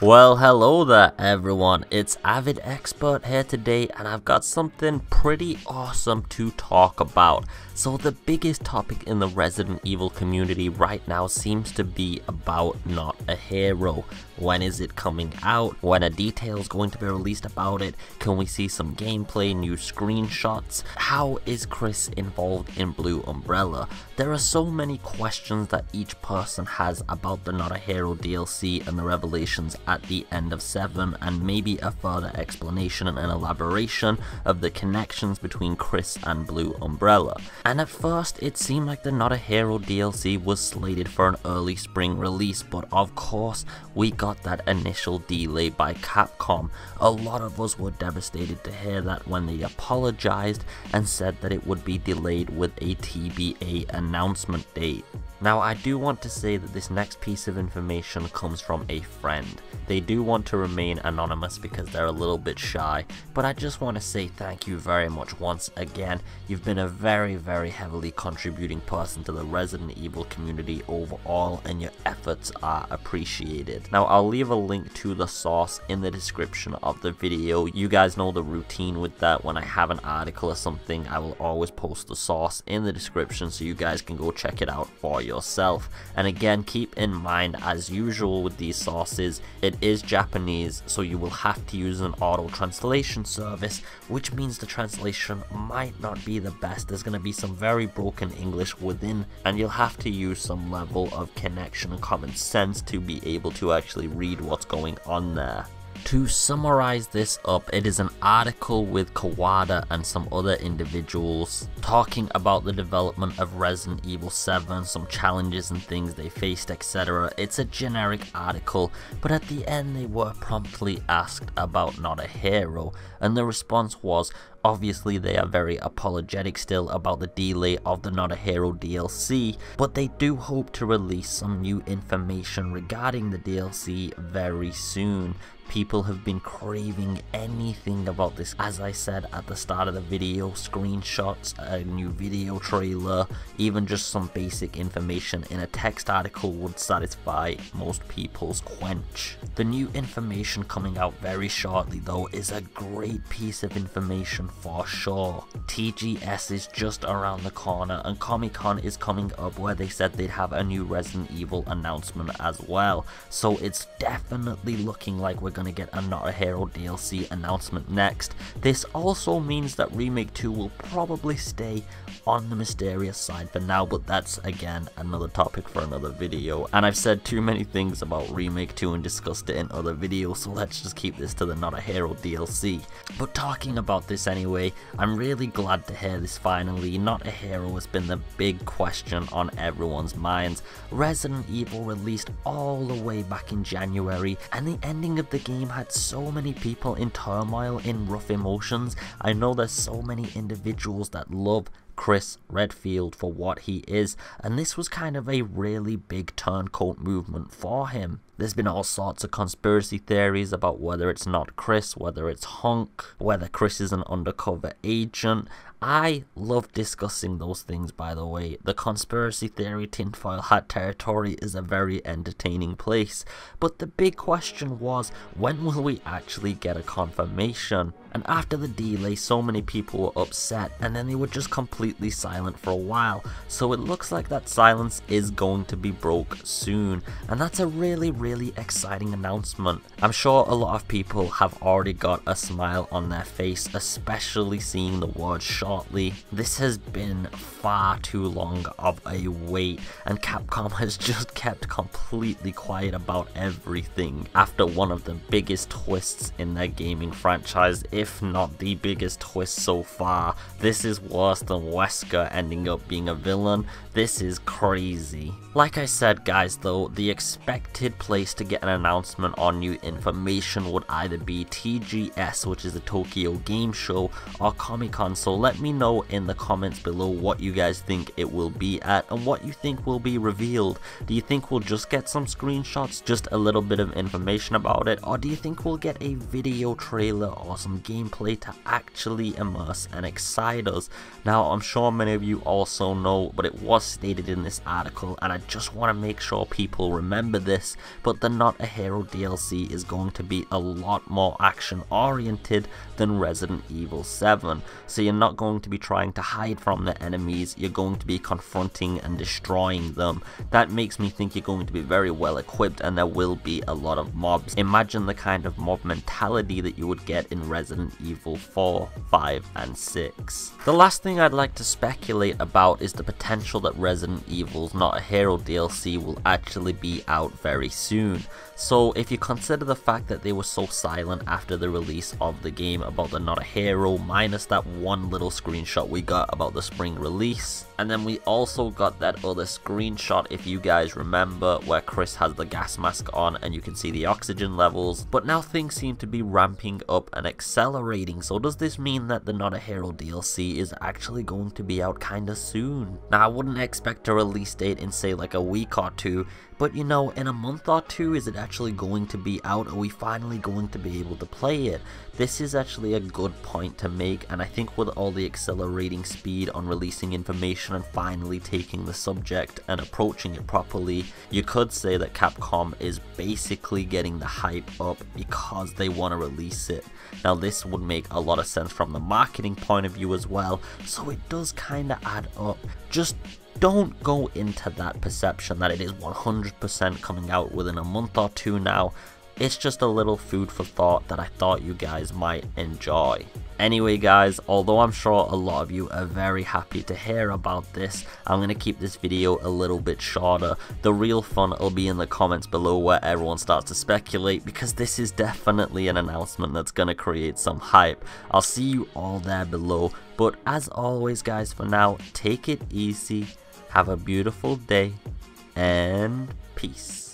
Well, hello there everyone, it's AvidExpert here today and I've got something pretty awesome to talk about. So the biggest topic in the Resident Evil community right now seems to be about Not a Hero. When is it coming out? When are details going to be released about it? Can we see some gameplay, new screenshots? How is Chris involved in Blue Umbrella? There are so many questions that each person has about the Not a Hero DLC and the revelations at the end of 7, and maybe a further explanation and elaboration of the connections between Chris and Blue Umbrella. And at first it seemed like the Not a Hero DLC was slated for an early spring release, but of course we got that initial delay by Capcom. A lot of us were devastated to hear that when they apologized and said that it would be delayed with a TBA announcement date. Now I do want to say that this next piece of information comes from a friend. They do want to remain anonymous because they're a little bit shy, but I just want to say thank you very much once again. You've been a very heavily contributing person to the Resident Evil community overall, and your efforts are appreciated. Now I'll leave a link to the source in the description of the video. You guys know the routine with that. When I have an article or something, I will always post the source in the description so you guys can go check it out for yourself. And again, keep in mind, as usual with these sources, it is Japanese, so you will have to use an auto translation service, which means the translation might not be the best. There's going to be some very broken English within, and you'll have to use some level of connection and common sense to be able to actually read what's going on there. To summarize this up, it is an article with Kawada and some other individuals talking about the development of Resident Evil 7, some challenges and things they faced, etc. It's a generic article, but at the end they were promptly asked about Not a Hero, and the response was, obviously they are very apologetic still about the delay of the Not a Hero DLC, but they do hope to release some new information regarding the DLC very soon. People have been craving anything about this. As I said at the start of the video, screenshots, a new video trailer, even just some basic information in a text article would satisfy most people's quench. The new information coming out very shortly though is a great piece of information for sure. TGS is just around the corner and Comic-Con is coming up, where they said they'd have a new Resident Evil announcement as well. So it's definitely looking like we're going to get a Not a Hero DLC announcement next. This also means that Remake 2 will probably stay on the mysterious side for now, but that's again another topic for another video, and I've said too many things about Remake 2 and discussed it in other videos, so let's just keep this to the Not a Hero DLC. But talking about this anyway, I'm really glad to hear this finally. Not a Hero has been the big question on everyone's minds. Resident Evil released all the way back in January, and the ending of the game had so many people in turmoil, in rough emotions. I know there's so many individuals that love Chris Redfield for what he is, and this was kind of a really big turncoat movement for him. There's been all sorts of conspiracy theories about whether it's not Chris, whether it's Hunk, whether Chris is an undercover agent. I love discussing those things, by the way. The conspiracy theory tinfoil hat territory is a very entertaining place, but the big question was, when will we actually get a confirmation? And after the delay, so many people were upset, and then they were just completely silent for a while. So it looks like that silence is going to be broke soon, and that's a really exciting announcement. I'm sure a lot of people have already got a smile on their face, especially seeing the word shortly. This has been far too long of a wait, and Capcom has just kept completely quiet about everything after one of the biggest twists in their gaming franchise, if not the biggest twist so far. This is worse than Wesker ending up being a villain. This is crazy. Like I said guys though, the expected place to get an announcement on new information would either be TGS, which is the Tokyo Game Show, or Comic-Con, so let me know in the comments below what you guys think it will be at and what you think will be revealed. Do you think we'll just get some screenshots, just a little bit of information about it, or do you think we'll get a video trailer or some gameplay to actually immerse and excite us? Now, I'm sure many of you also know, but it was stated in this article, and I just want to make sure people remember this, but the Not a Hero DLC is going to be a lot more action oriented than Resident Evil 7. So you're not going to be trying to hide from the enemies, you're going to be confronting and destroying them. That makes me think you're going to be very well equipped, and there will be a lot of mobs. Imagine the kind of mob mentality that you would get in Resident Evil 4, 5 and 6. The last thing I'd like to speculate about is the potential that Resident Evil's Not a Hero DLC will actually be out very soon. So if you consider the fact that they were so silent after the release of the game about the Not a Hero, minus that one little screenshot we got about the spring release, and then we also got that other screenshot, if you guys remember, where Chris has the gas mask on and you can see the oxygen levels, but now things seem to be ramping up and accelerating. So does this mean that the Not a Hero DLC is actually going to be out kinda soon? Now, I wouldn't expect a release date in say like a week or two, but you know, in a month or two, is it actually going to be out? Are we finally going to be able to play it? This is actually a good point to make, and I think with all the accelerating speed on releasing information and finally taking the subject and approaching it properly, you could say that Capcom is basically getting the hype up because they want to release it. Now, this would make a lot of sense from the marketing point of view as well, so it does kind of add up. Just don't go into that perception that it is 100% coming out within a month or two now. It's just a little food for thought that I thought you guys might enjoy. Anyway guys, although I'm sure a lot of you are very happy to hear about this, I'm going to keep this video a little bit shorter. The real fun will be in the comments below where everyone starts to speculate, because this is definitely an announcement that's going to create some hype. I'll see you all there below, but as always guys, for now, take it easy, have a beautiful day, and peace.